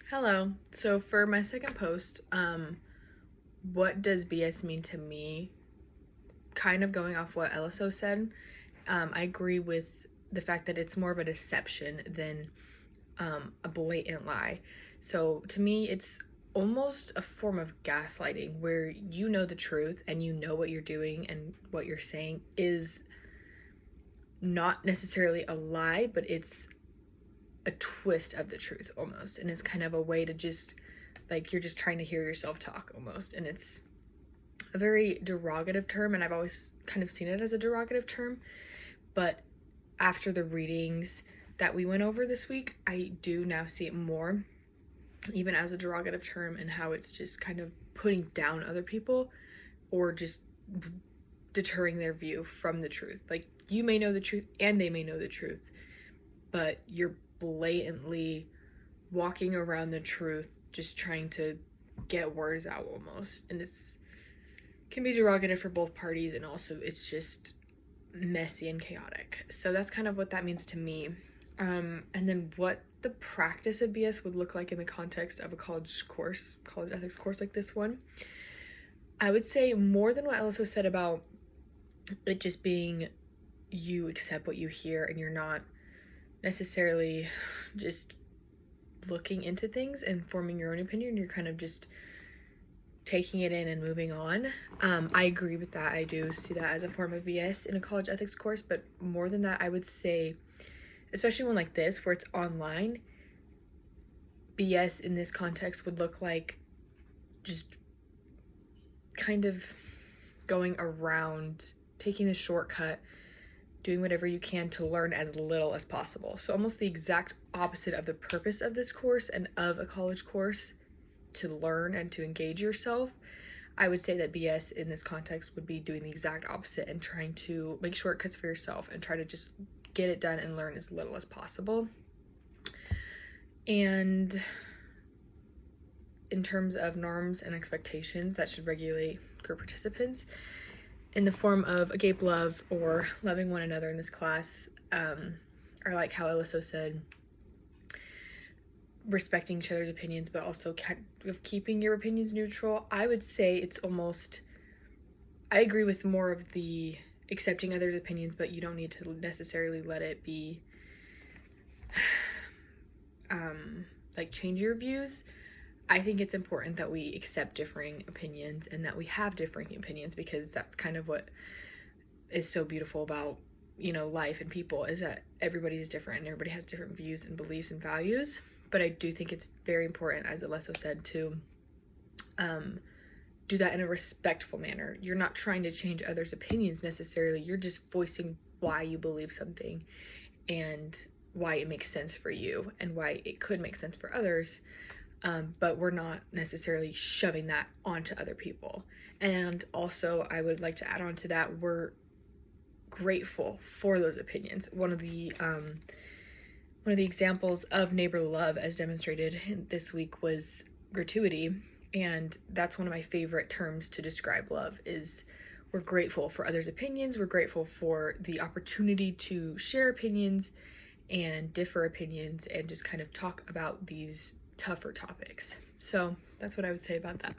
Hello. So for my second post, what does BS mean to me? Kind of going off what Eliso said, I agree with the fact that it's more of a deception than a blatant lie. So to me, it's almost a form of gaslighting where you know the truth and you know what you're doing and what you're saying is not necessarily a lie, but it's a twist of the truth almost. And it's kind of a way to just like you're just trying to hear yourself talk almost. And it's a very derogative term, and I've always kind of seen it as a derogative term. But after the readings that we went over this week, I do now see it more even as a derogative term, and how it's just kind of putting down other people or just deterring their view from the truth. Like, you may know the truth and they may know the truth, but you're blatantly walking around the truth, just trying to get words out almost. And it's can be derogative for both parties, and also it's just messy and chaotic. So that's kind of what that means to me. And then what the practice of BS would look like in the context of a college ethics course like this one. I would say more than what Eliso said about it just being you accept what you hear and you're not necessarily just looking into things and forming your own opinion. You're kind of just taking it in and moving on. I agree with that. I do see that as a form of BS in a college ethics course, but more than that, I would say, especially one like this where it's online, BS in this context would look like just kind of going around, taking the shortcut, doing whatever you can to learn as little as possible. So almost the exact opposite of the purpose of this course and of a college course, to learn and to engage yourself. I would say that BS in this context would be doing the exact opposite and trying to make shortcuts for yourself and try to just get it done and learn as little as possible. And in terms of norms and expectations that should regulate group participants in the form of agape love or loving one another in this class, or like how Eliso said, respecting each other's opinions, but also kind of keeping your opinions neutral. I would say it's almost, I agree with more of the accepting others' opinions, but you don't need to necessarily let it be like change your views. I think it's important that we accept differing opinions and that we have differing opinions, because that's kind of what is so beautiful about, life and people, is that everybody's different and everybody has different views and beliefs and values. But I do think it's very important, as Eliso said, to do that in a respectful manner. You're not trying to change others' opinions necessarily. You're just voicing why you believe something and why it makes sense for you and why it could make sense for others. But we're not necessarily shoving that onto other people. And also, I would like to add on to that, we're grateful for those opinions. One of the examples of neighborly love as demonstrated this week was gratuity, and that's one of my favorite terms to describe love. Is we're grateful for others' opinions, we're grateful for the opportunity to share opinions and differ opinions and just kind of talk about these tougher topics. So that's what I would say about that.